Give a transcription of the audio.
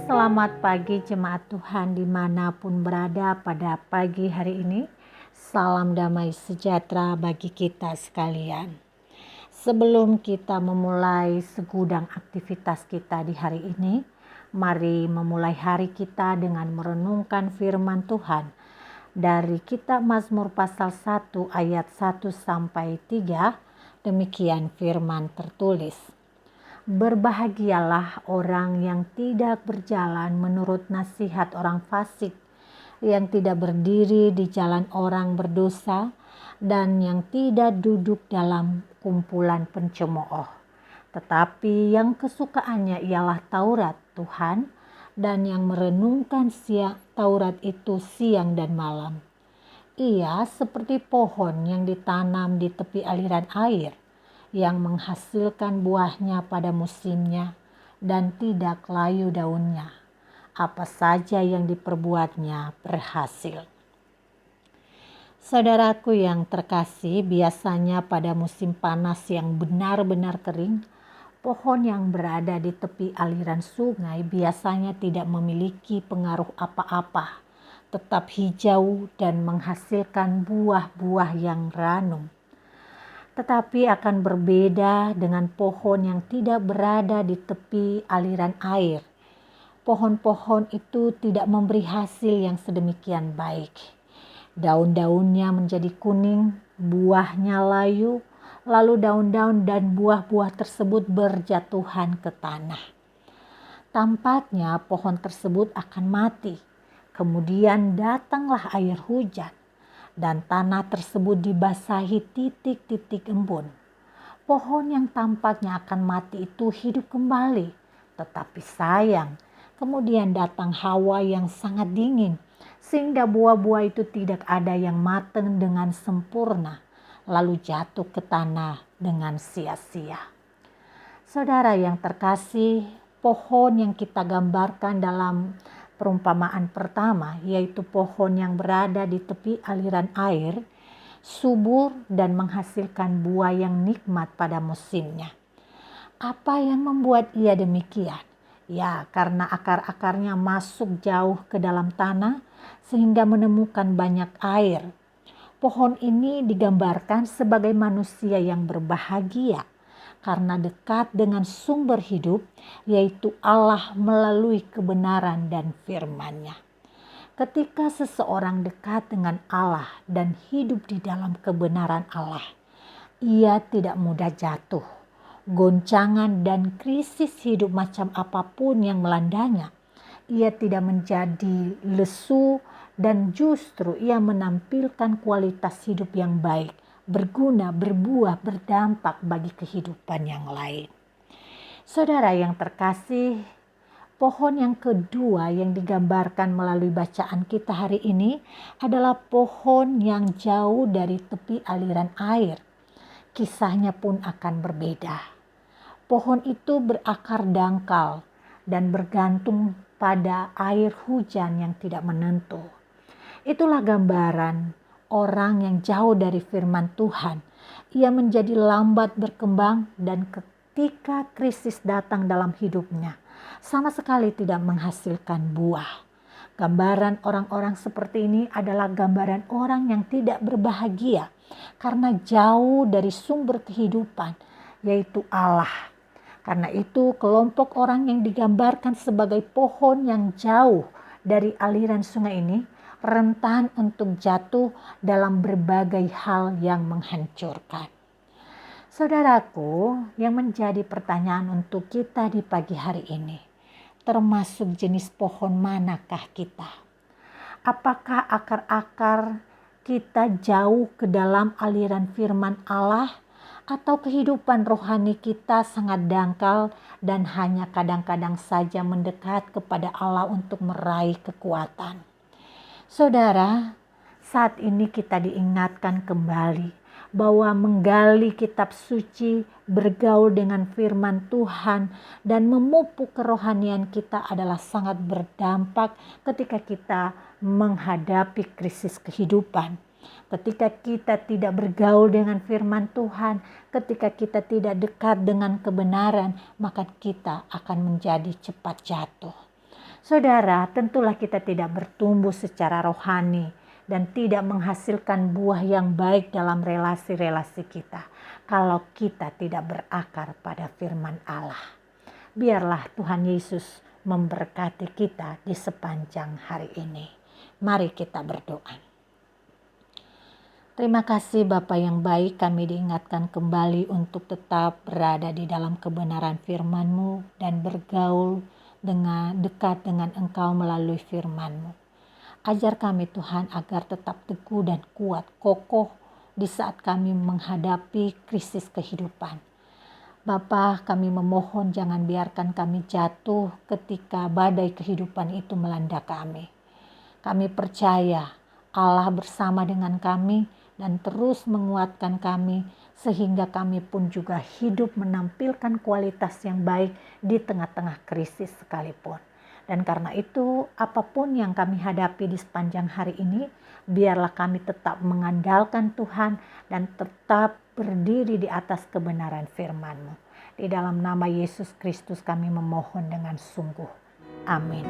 Selamat pagi jemaat Tuhan dimanapun berada pada pagi hari ini. Salam damai sejahtera bagi kita sekalian. Sebelum kita memulai segudang aktivitas kita di hari ini, mari memulai hari kita dengan merenungkan firman Tuhan dari kitab Mazmur pasal 1 ayat 1 sampai 3. Demikian firman tertulis. Berbahagialah orang yang tidak berjalan menurut nasihat orang fasik, yang tidak berdiri di jalan orang berdosa, dan yang tidak duduk dalam kumpulan pencemooh. Tetapi yang kesukaannya ialah Taurat Tuhan, dan yang merenungkan Taurat itu siang dan malam. Ia seperti pohon yang ditanam di tepi aliran air, yang menghasilkan buahnya pada musimnya dan tidak layu daunnya. Apa saja yang diperbuatnya berhasil. Saudaraku yang terkasih, biasanya pada musim panas yang benar-benar kering, pohon yang berada di tepi aliran sungai biasanya tidak memiliki pengaruh apa-apa, tetap hijau dan menghasilkan buah-buah yang ranum. Tetapi akan berbeda dengan pohon yang tidak berada di tepi aliran air. Pohon-pohon itu tidak memberi hasil yang sedemikian baik. Daun-daunnya menjadi kuning, buahnya layu, lalu daun-daun dan buah-buah tersebut berjatuhan ke tanah. Tampaknya pohon tersebut akan mati. Kemudian datanglah air hujan, dan tanah tersebut dibasahi titik-titik embun. Pohon yang tampaknya akan mati itu hidup kembali, tetapi sayang, kemudian datang hawa yang sangat dingin, sehingga buah-buah itu tidak ada yang matang dengan sempurna, lalu jatuh ke tanah dengan sia-sia. Saudara yang terkasih, pohon yang kita gambarkan dalam perumpamaan pertama, yaitu pohon yang berada di tepi aliran air, subur dan menghasilkan buah yang nikmat pada musimnya. Apa yang membuat ia demikian? Ya, karena akar-akarnya masuk jauh ke dalam tanah sehingga menemukan banyak air. Pohon ini digambarkan sebagai manusia yang berbahagia karena dekat dengan sumber hidup, yaitu Allah melalui kebenaran dan firman-Nya. Ketika seseorang dekat dengan Allah dan hidup di dalam kebenaran Allah, ia tidak mudah jatuh. Goncangan dan krisis hidup macam apapun yang melandanya, ia tidak menjadi lesu dan justru ia menampilkan kualitas hidup yang baik, berguna, berbuah, berdampak bagi kehidupan yang lain. Saudara yang terkasih, pohon yang kedua yang digambarkan melalui bacaan kita hari ini adalah pohon yang jauh dari tepi aliran air. Kisahnya pun akan berbeda. Pohon itu berakar dangkal dan bergantung pada air hujan yang tidak menentu. Itulah gambaran orang yang jauh dari firman Tuhan. Ia menjadi lambat berkembang dan ketika krisis datang dalam hidupnya, sama sekali tidak menghasilkan buah. Gambaran orang-orang seperti ini adalah gambaran orang yang tidak berbahagia karena jauh dari sumber kehidupan, yaitu Allah. Karena itu kelompok orang yang digambarkan sebagai pohon yang jauh dari aliran sungai ini rentan untuk jatuh dalam berbagai hal yang menghancurkan. Saudaraku, yang menjadi pertanyaan untuk kita di pagi hari ini, termasuk jenis pohon manakah kita? Apakah akar-akar kita jauh ke dalam aliran firman Allah, atau kehidupan rohani kita sangat dangkal dan hanya kadang-kadang saja mendekat kepada Allah untuk meraih kekuatan? Saudara, saat ini kita diingatkan kembali bahwa menggali kitab suci, bergaul dengan firman Tuhan, dan memupuk kerohanian kita adalah sangat berdampak ketika kita menghadapi krisis kehidupan. Ketika kita tidak bergaul dengan firman Tuhan, ketika kita tidak dekat dengan kebenaran, maka kita akan menjadi cepat jatuh. Saudara, tentulah kita tidak bertumbuh secara rohani dan tidak menghasilkan buah yang baik dalam relasi-relasi kita kalau kita tidak berakar pada firman Allah. Biarlah Tuhan Yesus memberkati kita di sepanjang hari ini. Mari kita berdoa. Terima kasih Bapa yang baik, kami diingatkan kembali untuk tetap berada di dalam kebenaran firman-Mu dan bergaul dekat dengan Engkau melalui firman-Mu. Ajar kami Tuhan agar tetap teguh dan kuat, kokoh di saat kami menghadapi krisis kehidupan. Bapa, kami memohon jangan biarkan kami jatuh ketika badai kehidupan itu melanda kami. Kami percaya Allah bersama dengan kami dan terus menguatkan kami sehingga kami pun juga hidup menampilkan kualitas yang baik di tengah-tengah krisis sekalipun. Dan karena itu apapun yang kami hadapi di sepanjang hari ini, biarlah kami tetap mengandalkan Tuhan dan tetap berdiri di atas kebenaran firman-Mu. Di dalam nama Yesus Kristus kami memohon dengan sungguh. Amin.